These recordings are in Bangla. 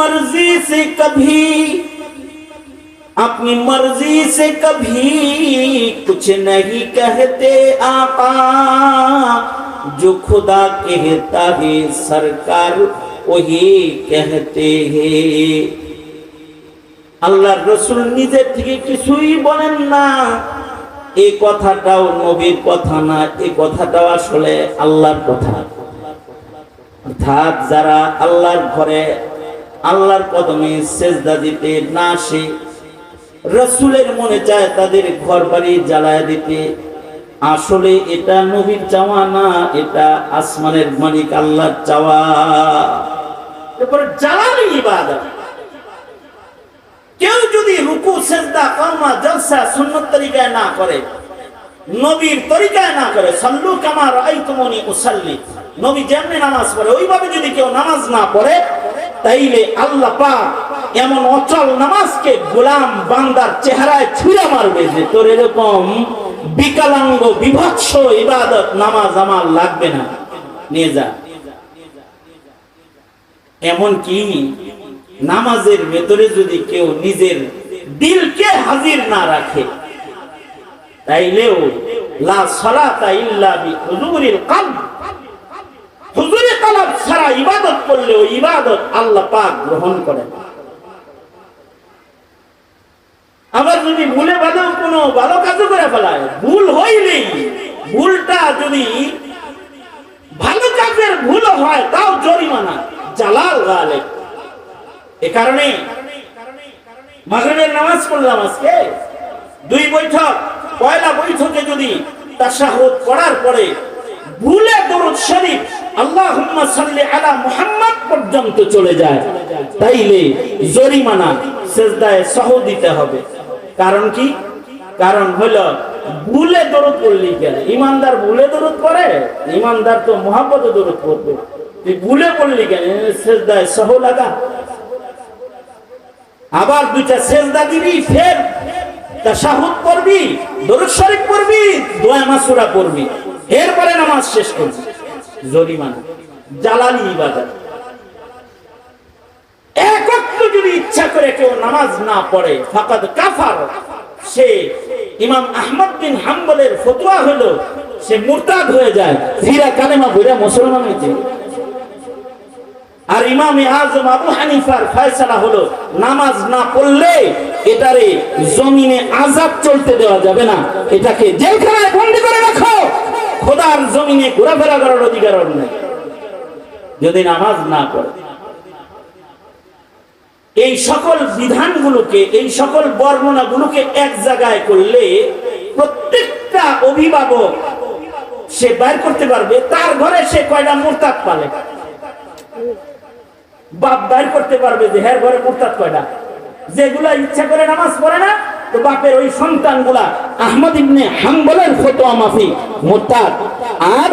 मर्जी से कभी अपनी मर्जी से कभी कुछ नहीं कहते आका, जो खुदा कहता है सरकार वही कहते हैं। আল্লাহর রাসূল নিজে থেকে কিছুই বলেন না, এই কথাটাও নবীর কথা না, এই কথাটাও আসলে আল্লাহর কথা। অর্থাৎ যারা আল্লাহর ঘরে আল্লাহর কদমে সেজদা দিতে না আসে, রাসূলের মনে চায় তাদের ঘর বাড়ি জ্বালায় দিতে, আসলে এটা নবীর চাওয়া না, এটা আসমানের মালিক আল্লাহর চাওয়া। এরপর জ্বালানি ইবাদত। কেউ যদি রুকু সিজদা কামা জলসা সুন্নত তরিকায় না করে, নবীর তরিকায় না করে, সাল্লু কামা রাআইতুমুনি উসাল্লি, নবী যেমনি নামাজ পড়ে ওইভাবে যদি কেউ নামাজ না পড়ে, তাইলে আল্লাহ পাক এমন অচল নামাজকে গোলাম বান্দার চেহারায় ছুঁড়ে মারবে যে তোর এরকম বিকলাঙ্গ বিভৎস ইবাদত নামাজ আমার লাগবে না, নিয়ে যা। এমন কি নামাজের ভেতরে যদি কেউ নিজের দিলকে হাজির না রাখে, তাইলেও লা সালাতা ইল্লা বিহুজুরিল কলব, হুজুরে কলব ছাড়া ইবাদত করলেও ইবাদত আল্লাহ পাক গ্রহণ করেন। আবার যদি ভুলে বাদেও কোনো ভালো কাজ করে ফেলায়, ভুল হইলেই, ভুলটা যদি ভালো কাজের ভুল হয় তাও জরিমানা, জালাল গালেব। এ কারণে মাগরিবের নামাজ পড়লাম আজকে, দুই বৈঠক, পয়লা বৈঠকে যদি তাশাহুদ পড়ার পরে ভুলে দরুদ শরীফ আল্লাহুম্মা সাল্লি আলা মুহাম্মদ পর্যন্ত চলে যায়, তাইলে জরিমানা, সিজদায়ে সাহু দিতে হবে। কারণ কি? কারণ হলো ভুলে দরুদ পড়লি কেন? ইমানদার ভুলে দরুদ পড়ে? ইমানদার তো মুহাব্বতে দরুদ পড়বে। তুই ভুলে পড়লি কেন? সিজদায়ে সাহু লাগা। আবার দুইটা সিজদা দিবি, ফের তাশাহুদ পড়বি, দরুদ শরীফ পড়বি, দোয়া মাসুরা পড়বি, এরপরে নামাজ শেষ করবি, জরিমানা, জালালি ইবাদত। এক ওয়াক্ত যদি ইচ্ছা করে কেউ নামাজ না পড়ে ফাকাদ কাফার, সে ইমাম আহমদ বিন হাম্বলের ফতোয়া হলো সে মুরতাদ হয়ে যায়, ফিরা কালেমা পড়ে মুসলমান হয়ে যায়। আর ইমামে আজম আবু হানিফার ফয়সালা হলো নামাজ না পড়লে এটারে জমিনে আযাব চলতে দেওয়া যাবে না, এটাকে জেলখানায় বন্দী করে রাখো, খোদার জমিনে ঘোরাফেরা করার অধিকার নেই যদি নামাজ না পড়ে। এই সকল বিধানগুলোকে, এই সকল বর্ণনাগুলোকে এক জায়গায় করলে প্রত্যেকটা অভিভাবক সে বাইর করতে পারবে তার ঘরে সে কয়টা মুরতাদ পালে। বাপ বাইর করতে পারবে যে হ্যাঁ ঘরে মুরতাদ কয়টা, যেগুলা ইচ্ছা করে নামাজ পড়ে না, তো বাপের ওই সন্তানগুলা আহমদ ইবনে হাম্বলের ফতোয়া মাফিক মুরতাদ, আর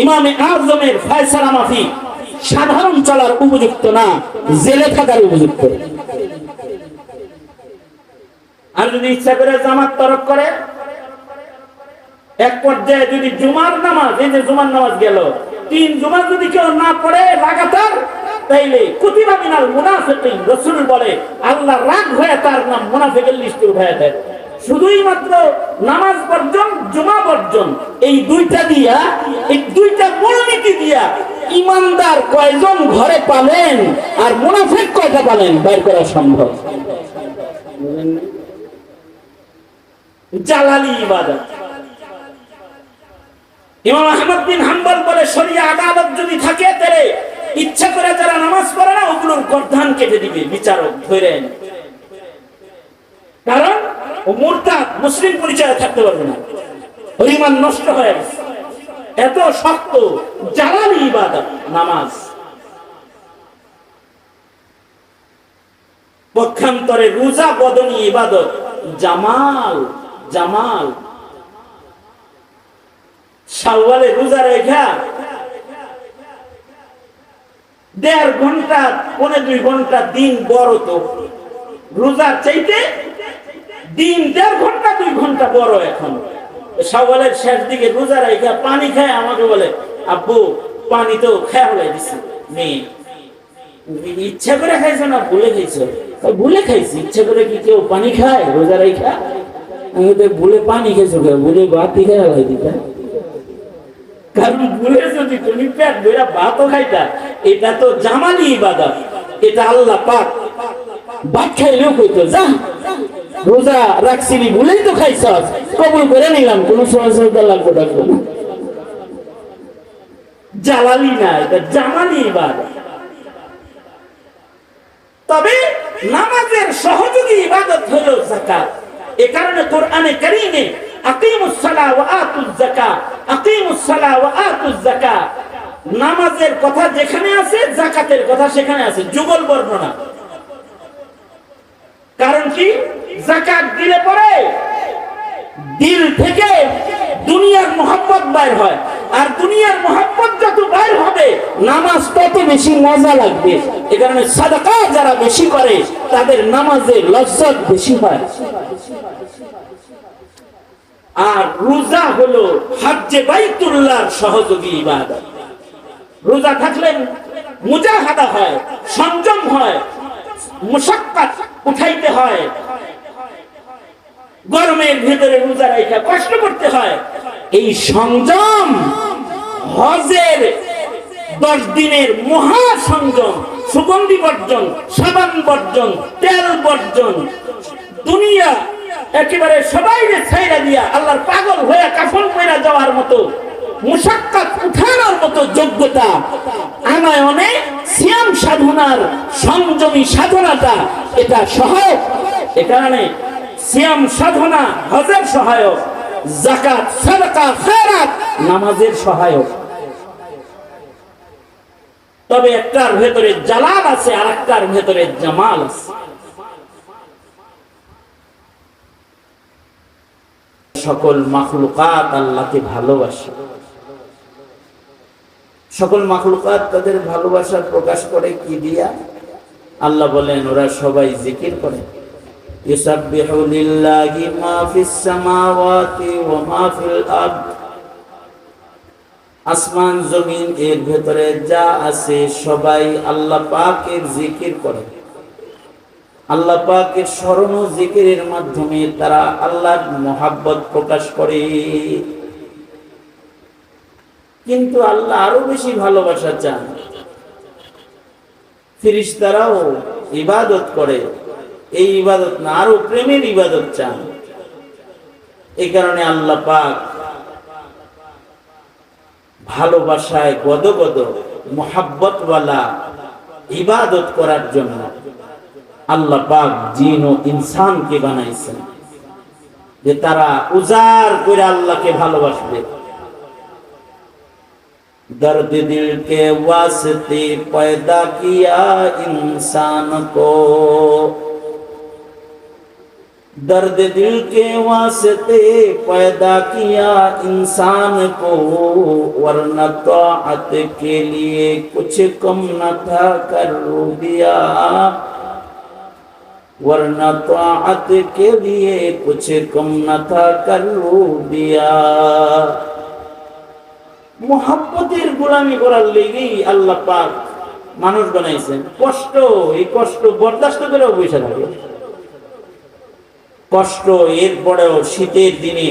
ইমামে আজমের ফয়সালা মাফিক সাধারণ চলার উপযুক্ত না, জেলে থাকার উপযুক্ত। আর যদি ইচ্ছা করে জামাত তরক করে, এক পর্যায়ে যদি জুমার নামাজ, এই যে জুমার নামাজ গেল, 3 জুমা যদি কেউ না পড়ে লাগাতার, তাইলে কুতিবা মিনাল মুনাফিকিন, রাসূল বলে আল্লাহ রাগ হয়ে তার নাম মুনাফিকের লিস্টে উঠায় দেয়। শুধুই মাত্র নামাজ বর্জন, জুমা বর্জন, এই দুইটা দিয়া, এই দুইটা মূলনীতি দিয়া ইমানদার কয়জন ঘরে পালেন আর মুনাফিক কয়টা পালেন বাইর করা সম্ভব। জালালি ইবাদত। ইমাম আহমদ বিন হাম্বল বলে শরিয়া আদালত যদি থাকে তাহলে ইচ্ছা করে যারা নামাজ পড়ে না ওগুলোর গর্দান কেটে দিবে বিচারক ধরে, কারণ ও মুরতাদ, মুসলিম পরিচয় থাকতে পারবে না, ওর ঈমান নষ্ট হয়ে গেছে। এত শক্ত জালালি ইবাদত নামাজ। পক্ষান্তরে রোজা বদনী ইবাদত, জামাল, জামাল। শাওয়ালে রোজা রেখা 1.5 ঘন্টা, 1.5 ঘন্টা দিন বড়, তো রোজার চাইতে দিন 1.5 ঘন্টা 2 ঘন্টা বড়। এখন শাওয়ালের শেষ দিকে রোজা রেখা পানি খায়, আমাকে বলে আব্বু পানি তো খেয়া হলে দিছি মেয়ে, ইচ্ছা করে খাইছো না ভুলে খাইছো? ভুলে খাইছি। ইচ্ছা করে কি কেউ পানি খায় রোজা রাখা? আমি তো ভুলে পানি খেয়েছো, ভুলে ভাত খাই দিতা। কারণ ভুলে যদি তুমি পেট ভরে ভাতও খাইতা, এটা তো জামালি ইবাদত, এটা আল্লাহ পাক ভাত খাইলেও কইতো যা রোজা রাখছিলি ভুলেই তো খাইছ, কবুল করে নিলাম, কোন সমস্যা লাগবে ডাকবো না। জালালি না, এটা জামালি ইবাদত। তবে নামাজের সহযোগী ইবাদত হলো যাকাত। এ কারণে কোরআনে কারীমে আকিমুস সালাহ ওয়া আতুজ যাকাত, আকিমুস সালাহ ওয়া আতুজ যাকাত, নামাজের কথা যেখানে আছে যাকাতের কথা সেখানে আছে, যুগল বর্ণনা। কারণ কি? যাকাত দিলে পরে দিল থেকে দুনিয়ার মহব্বত বাইর হয়, আর দুনিয়ার মহব্বত যত বাইর হবে নামাজ তত বেশি মজা লাগবে। এ কারণে সাদাকা যারা বেশি করে তাদের নামাজে লজ্জত বেশি হয়। আর রোজা হলো হজ্জে বাইতুল্লাহর সহযোগী ইবাদত। রোজা থাকলে মুজাহাদা হয়, সংযম হয়, মুশাক্কাত উঠাইতে হয়, গরমের ভিতরে রোজা রাখা কষ্ট করতে হয়। এই সংযম হজের 10 দিনের মহা সংযম, সুগন্ধি বর্জন, সাবান বর্জন, তেল বর্জন, দুনিয়া একেবারে সবাইকে ছাইড়া দিয়া আল্লাহর পাগল হয়ে কাফন পয়রা যাওয়ার মতো মুশাক্কাত উঠানোর মতো যোগ্যতা আনয়নে সিয়াম সাধনার সংযমী সাধনাটা এটা সহায়ক। এ কারণে সিয়াম সাধনা হজের সহায়ক, যাকাত সাদাকা খেরাত নামাজের সহায়ক। তবে একটার ভেতরে জালাল আছে আর একটার ভেতরে জামাল আছে। সকল মাখলুকাত আল্লাহকে ভালোবাসে। সকল মাখলুকাত তাদের ভালোবাসার প্রকাশ করে কি দিয়া? আল্লাহ বলেন ওরা সবাই জিকির করে। ইউসাব্বিহু লিল্লাহি মা ফিস সামাওয়াতি ওয়া মা ফিল আরদ, আসমান জমিন এর ভেতরে যা আছে সবাই আল্লাহ পাকের জিকির করে। আল্লাহ পাকের স্মরণ ও জিকিরের মাধ্যমে তারা আল্লাহর মহব্বত প্রকাশ করে। কিন্তু আল্লাহ আরো বেশি ভালোবাসা চান। ফেরেশতারাও ইবাদত করে, এই ইবাদত না আরো প্রেমের ইবাদত চান। এই কারণে আল্লাহ পাক ভালোবাসায় গদগদ মহব্বতওয়ালা ইবাদত করার জন্য আল্লাহ পাক জিন ও ইনসানকে বানাইছেন যে তারা উজাড় করে আল্লাহকে ভালোবাসবে। दर्द दिल के वास्ते पैदा किया इंसान को, दर्द दिल के वास्ते पैदा किया इंसान को, वरना ताअत के लिए कुछ कम न था कर दिया, वरना ताअत के लिए कुछ कम न था कर दिया। মুহাব্বতের গোলামি করার লেগেই আল্লাহ পাক মানুষ বানাইছেন। কষ্ট, এই কষ্ট বরদাস্ত করে বসে থাকে। কষ্ট এরপরেও শীতের দিনে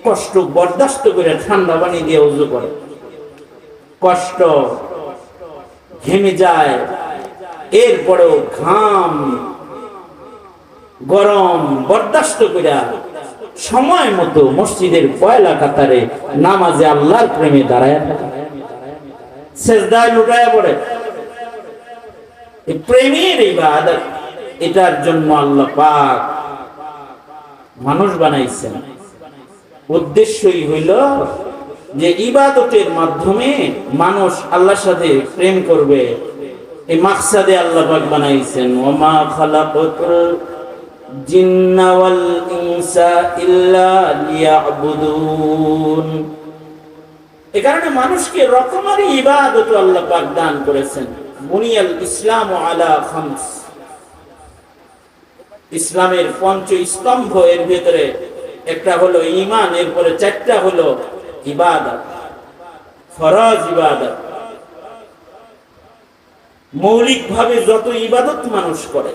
কষ্ট বরদাস্ত করে ঠান্ডা পানি দিয়ে ওযু করে। কষ্ট ঘেমে যায়, এরপরেও ঘাম গরম বরদাস্ত করে সময় মতো মসজিদের পয়লা কাতারে নামাজে আল্লাহর প্রেমে দাঁড়ায় থাকে, সেজদায় লুটায় পড়ে। এই প্রেমের ইবাদত, এটার জন্য আল্লাহ পাক মানুষ বানাইছেন। উদ্দেশ্যই হইল যে ইবাদতের মাধ্যমে মানুষ আল্লাহর সাথে প্রেম করবে। এই মাকসাদে আল্লাহ পাক বানাইছেন। ওমা খালাকাতুল জিন্না ওয়াল ইনসা ইল্লা লিয়াবুদুন। এই কারণে মানুষকে রকমারি ইবাদত আল্লাহ পাক দান করেছেন। বুনিয়াল ইসলাম আলা খামস, ইসলামের পঞ্চ স্তম্ভ, এর ভিতরে একটা হলো ঈমান, এরপরে 4টা হলো ইবাদত, ফরজ ইবাদত। মৌলিক ভাবে যত ইবাদত মানুষ করে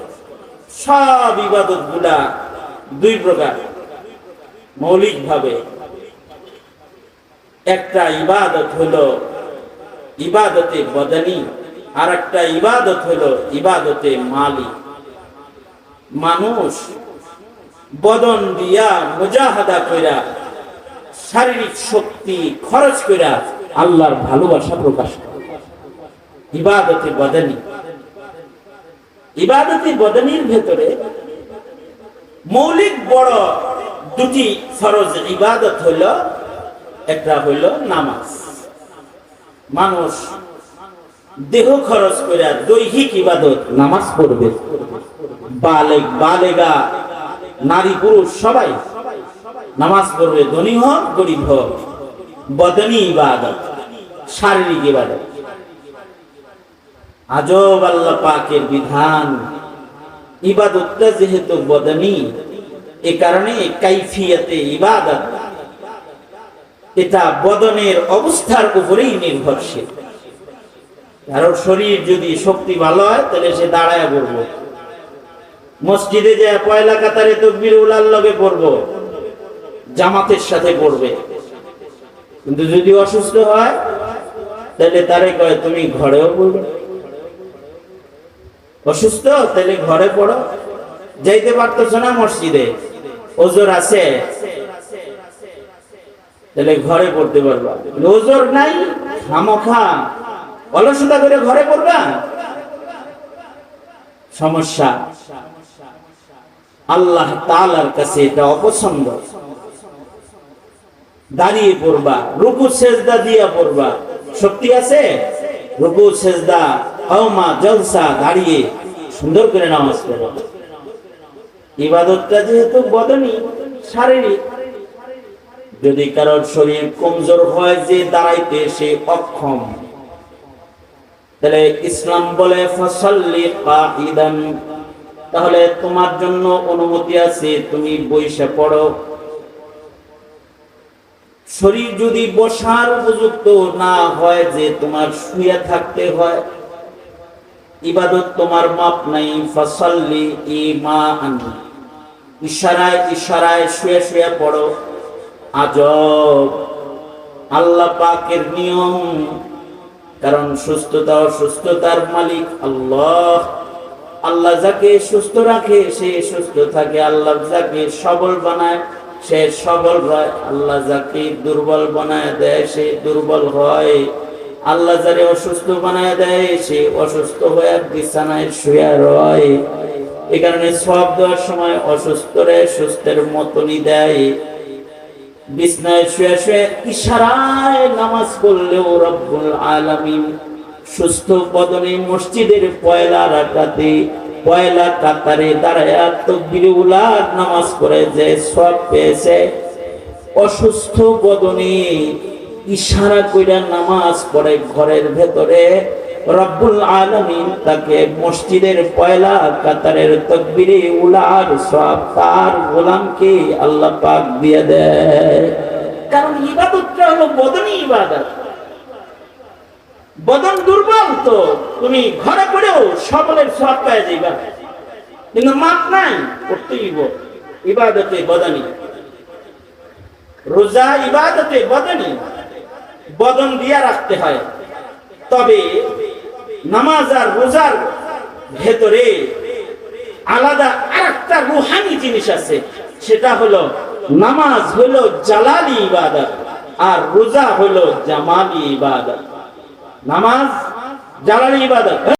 সব ইবাদত গুলা দুই প্রকার। মৌলিক ভাবে একটা ইবাদত হলো ইবাদতে বদনি, আর একটা ইবাদত হলো ইবাদতে মালি। মানুষ বদন দিয়া মুজাহাদা কইরা শারীরিক শক্তি খরচ কইরা আল্লাহর ভালোবাসা প্রকাশ করে ইবাদতে বদনি। ইবাদতে বদনির ভেতরে মৌলিক বড় দুটি ফরজ ইবাদত হইল, একটা হইল নামাজ। মানুষ দেহ খরচ করে দৈহিক ইবাদত নামাজ পড়বে। বালেগ বালেগা নারী পুরুষ সবাই নামাজ পড়বে, ধনী হোক গরিব হোক। বদনি ইবাদত, শারীরিক ইবাদত। আজব আল্লাহ পাকের বিধান। ইবাদতটা যেহেতু বদনি, এ কারণে কাইফিয়াতে ইবাদত এটা বদনের অবস্থার উপরেই নির্ভরশীল। কারোর শরীর যদি শক্তি ভালো হয় তাহলে সে দাঁড়ায় পড়বো, মসজিদে যে পয়লা কাতারে তাকবীর উলার লগে পড়বো, জামাতের সাথে পড়বে। কিন্তু যদি অসুস্থ হয় তাহলে তারে কয় তুমি ঘরেও পড়বে। অসুস্থ তাহলে ঘরে পড়ো, যাইতে পারতেছ না মসজিদে, ওজোর আছে তাহলে ঘরে পড়তে পারবা। ওজোর নাই, খামোখা অলসতা করে ঘরে পড়বা, সমস্যা। আল্লাহ তাআলার কাছে এটা অপছন্দ। দাঁড়িয়ে পড়বা, রুকু সেজদা দিয়া পড়বা। শক্তি আছে, রুকু সেজদা কওমা জলসা দাঁড়িয়ে সুন্দর করে নামাজ পড়ো। ইবাদতটা যেহেতু বদনি, শারীরিক, যদি কারোর শরীর কমজোর হয় যে দাঁড়াইতে সে অক্ষম, তাহলে ইসলাম বলে ফাসাল্লি কাঈদান, তাহলে তোমার জন্য অনুমতি আছে তুমি বসে পড়ো। শরীর যদি বসার উপযুক্ত না হয় যে তোমার শুয়ে থাকতে হয়, ইবাদত তোমার মাপ নাই। ফাসাল্লি ইমান, ইশারায় ইশারায় শুয়ে শুয়ে পড়ো। আজব আল্লাহ পাকের নিয়ম। কারণ সুস্থতা অসুস্থতার মালিক আল্লাহ। আল্লাহ যাকে সুস্থ রাখে সে সুস্থ থাকে, আল্লাহ যাকে সবল বানায় সে সবল হয়, আল্লাহ যাকে দুর্বল বানায় দেয় সে দুর্বল হয়, আল্লাহ যারে অসুস্থ বানায় দেয় সে অসুস্থ হয়ে বিছানায় শুয়ে রয়। এই কারণে সব দেওয়ার সময় অসুস্থরে সুস্থের মতনই দেয়। বিছানায় শুয়ে শুয়ে ইশারায় নামাজ পড়লেও রব্বুল আলামিন সুস্থ বদনে মসজিদের পয়লা রাকাতে পয়লা কাতারে দাঁড়ায়া তাকবীর উলার নামাজ পড়ে যে সওয়াব পেয়েছে, অসুস্থ বদনে ইশারা কইরা নামাজ পড়ে ঘরের ভেতরে, রব্বুল আলামিন তাকে মসজিদের পয়লা কাতারের তাকবীরে উলার সওয়াব তার গোলামকে আল্লাহ পাক দিয়ে দেয়। কারণ ইবাদতটা হলো বদনি ইবাদত। বদন দুর্বল তো তুমি ঘরে পড়েও সবলের সওয়াব পেয়ে যাইবা, কিন্তু মাপ নাই, করতেই ইবাদতে বদনি। রোজা ইবাদতে বদনি, বদন দিয়া রাখতে হয়। তবে নামাজ আর রোজার ভেতরে আলাদা আরেকটা রূহানি জিনিস আছে, সেটা হলো নামাজ হলো জালালি ইবাদত আর রোজা হলো জামালি ইবাদত। নামাজ জালালি ইবাদত।